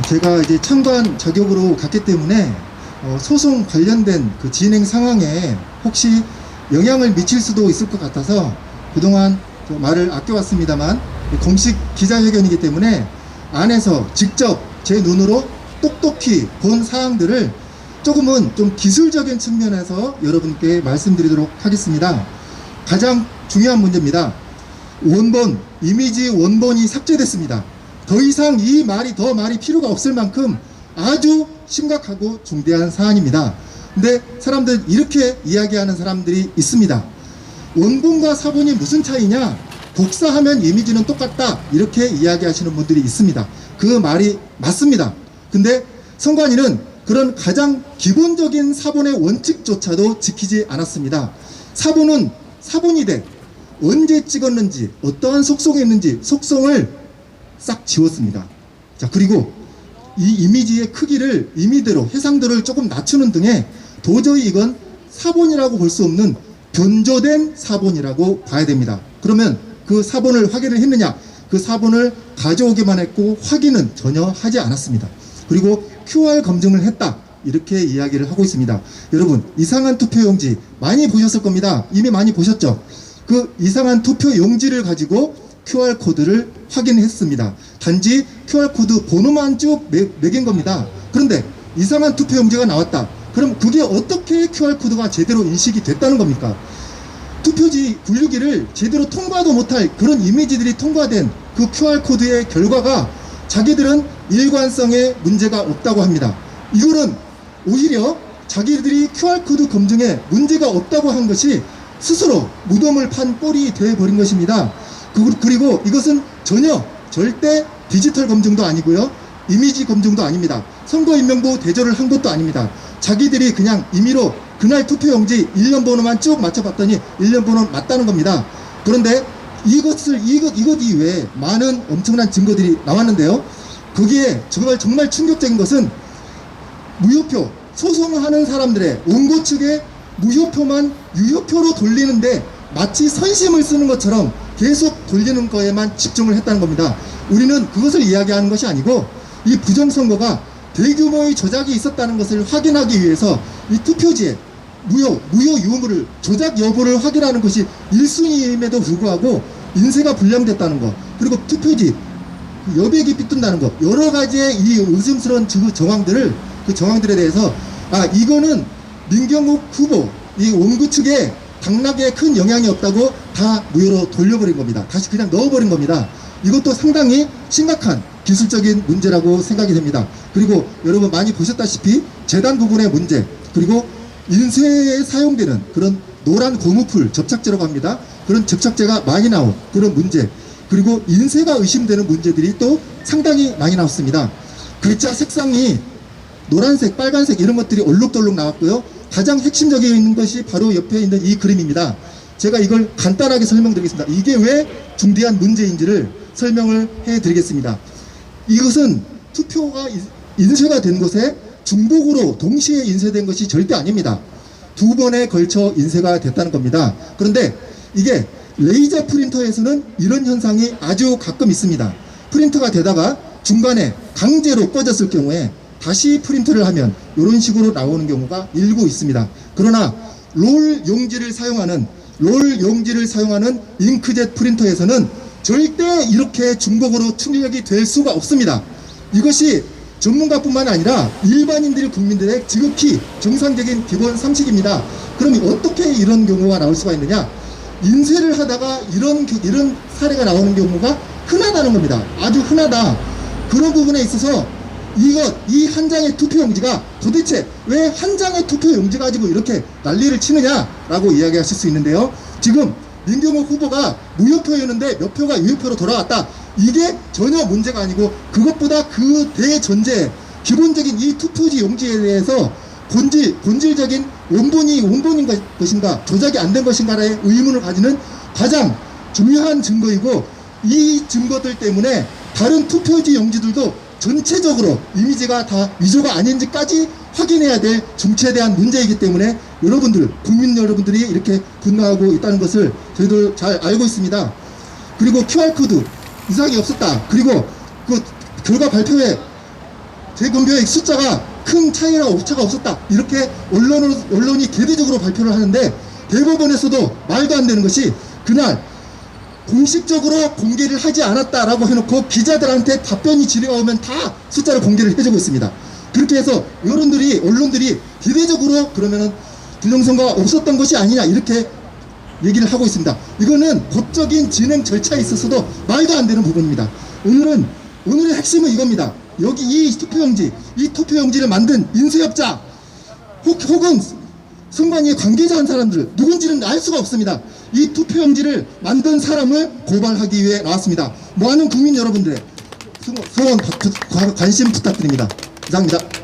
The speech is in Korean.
제가 이제 참관 자격으로 갔기 때문에 소송 관련된 그 진행 상황에 혹시 영향을 미칠 수도 있을 것 같아서 그동안 좀 말을 아껴왔습니다만, 공식 기자회견이기 때문에 안에서 직접 제 눈으로 똑똑히 본 사항들을 조금은 좀 기술적인 측면에서 여러분께 말씀드리도록 하겠습니다. 가장 중요한 문제입니다. 원본, 이미지 원본이 삭제됐습니다. 더 이상 이 말이 필요가 없을 만큼 아주 심각하고 중대한 사안입니다. 근데 사람들 이렇게 이야기하는 사람들이 있습니다. 원본과 사본이 무슨 차이냐? 복사하면 이미지는 똑같다, 이렇게 이야기하시는 분들이 있습니다. 그 말이 맞습니다. 근데 선관위는 그런 가장 기본적인 사본의 원칙조차도 지키지 않았습니다. 사본은 사본이 돼 언제 찍었는지, 어떠한 속성이 있는지 속성을 싹 지웠습니다. 자, 그리고 이 이미지의 크기를, 이미대로 해상도를 조금 낮추는 등의 도저히 이건 사본이라고 볼 수 없는 변조된 사본이라고 봐야 됩니다. 그러면 그 사본을 확인을 했느냐? 그 사본을 가져오기만 했고 확인은 전혀 하지 않았습니다. 그리고 QR 검증을 했다, 이렇게 이야기를 하고 있습니다. 여러분, 이상한 투표용지 많이 보셨을 겁니다. 이미 많이 보셨죠? 그 이상한 투표용지를 가지고 QR코드를 확인했습니다. 단지 QR코드 번호만 쭉 매긴 겁니다. 그런데 이상한 투표용지가 나왔다. 그럼 그게 어떻게 QR코드가 제대로 인식이 됐다는 겁니까? 투표지 분류기를 제대로 통과도 못할 그런 이미지들이 통과된 그 QR코드의 결과가 자기들은 일관성에 문제가 없다고 합니다. 이거는 오히려 자기들이 QR코드 검증에 문제가 없다고 한 것이 스스로 무덤을 판 꼴이 되어버린 것입니다. 그리고 이것은 절대 디지털 검증도 아니고요, 이미지 검증도 아닙니다. 선거인명부 대조를 한 것도 아닙니다. 자기들이 그냥 임의로 그날 투표용지 1년 번호만 쭉 맞춰봤더니 1년 번호 맞다는 겁니다. 그런데 이것 이외에 많은 엄청난 증거들이 나왔는데요. 거기에 정말 충격적인 것은 무효표, 소송하는 사람들의 원고 측의 무효표만 유효표로 돌리는데 마치 선심을 쓰는 것처럼 계속 돌리는 거에만 집중을 했다는 겁니다. 우리는 그것을 이야기하는 것이 아니고, 이 부정선거가 대규모의 조작이 있었다는 것을 확인하기 위해서 이 투표지에 무효 유무를, 조작 여부를 확인하는 것이 1순위임에도 불구하고 인쇄가 불량됐다는 것, 그리고 투표지 여백이 삐뚤다는 것, 여러 가지의 이 의심스러운 그 정황들에 대해서 이거는 민경욱 후보 이 원구 측에 당락에 큰 영향이 없다고 다 무효로 돌려버린 겁니다. 다시 그냥 넣어버린 겁니다. 이것도 상당히 심각한 기술적인 문제라고 생각이 됩니다. 그리고 여러분 많이 보셨다시피 재단 부분의 문제, 그리고 인쇄에 사용되는 그런 노란 고무풀 접착제라고 합니다. 그런 접착제가 많이 나온 그런 문제, 그리고 인쇄가 의심되는 문제들이 또 상당히 많이 나왔습니다. 글자 색상이 노란색, 빨간색 이런 것들이 얼룩덜룩 나왔고요. 가장 핵심적인 것이 바로 옆에 있는 이 그림입니다. 제가 이걸 간단하게 설명드리겠습니다. 이게 왜 중대한 문제인지를 설명을 해드리겠습니다. 이것은 투표가 인쇄가 된 것에 중복으로 동시에 인쇄된 것이 절대 아닙니다. 2번에 걸쳐 인쇄가 됐다는 겁니다. 그런데 이게 레이저 프린터에서는 이런 현상이 아주 가끔 있습니다. 프린터가 되다가 중간에 강제로 꺼졌을 경우에 다시 프린트를 하면 이런 식으로 나오는 경우가 일부 있습니다. 그러나 롤 용지를 사용하는 잉크젯 프린터에서는 절대 이렇게 중복으로 출력이 될 수가 없습니다. 이것이 전문가뿐만 아니라 일반인들의 국민들의 지극히 정상적인 기본 상식입니다. 그럼 어떻게 이런 경우가 나올 수가 있느냐? 인쇄를 하다가 이런 사례가 나오는 경우가 흔하다는 겁니다. 아주 흔하다. 그런 부분에 있어서 이 한 장의 투표용지가 도대체 왜 한 장의 투표용지 가지고 이렇게 난리를 치느냐라고 이야기하실 수 있는데요. 지금 민경욱 후보가 무효표였는데 몇 표가 유효표로 돌아왔다. 이게 전혀 문제가 아니고, 그것보다 그 대전제 기본적인 이 투표지 용지에 대해서 본질적인 원본인 것인가, 조작이 안 된 것인가의 의문을 가지는 가장 중요한 증거이고, 이 증거들 때문에 다른 투표지 용지들도 전체적으로 이미지가 다 위조가 아닌지까지 확인해야 될 중체대한 문제이기 때문에 국민 여러분들이 이렇게 분노하고 있다는 것을 저희도 잘 알고 있습니다. 그리고 QR코드 이상이 없었다. 그리고 그 결과 발표에 재검표의 숫자가 큰 차이나 오차가 없었다. 이렇게 언론이 대대적으로 발표를 하는데 대법원에서도 말도 안 되는 것이 그날 공식적으로 공개를 하지 않았다라고 해놓고 기자들한테 답변이 지려오면 다 숫자를 공개를 해주고 있습니다. 그렇게 해서 언론들이 대대적으로 그러면은 부정선거가 없었던 것이 아니냐 이렇게 얘기를 하고 있습니다. 이거는 법적인 진행 절차에 있어서도 말도 안 되는 부분입니다. 오늘의 핵심은 이겁니다. 여기 이 투표용지를 만든 인쇄업자 혹은 선관위의 관계자 한 사람들 누군지는 알 수가 없습니다. 이 투표용지를 만든 사람을 고발하기 위해 나왔습니다. 많은 국민 여러분들의 소원 관심 부탁드립니다. 이상입니다.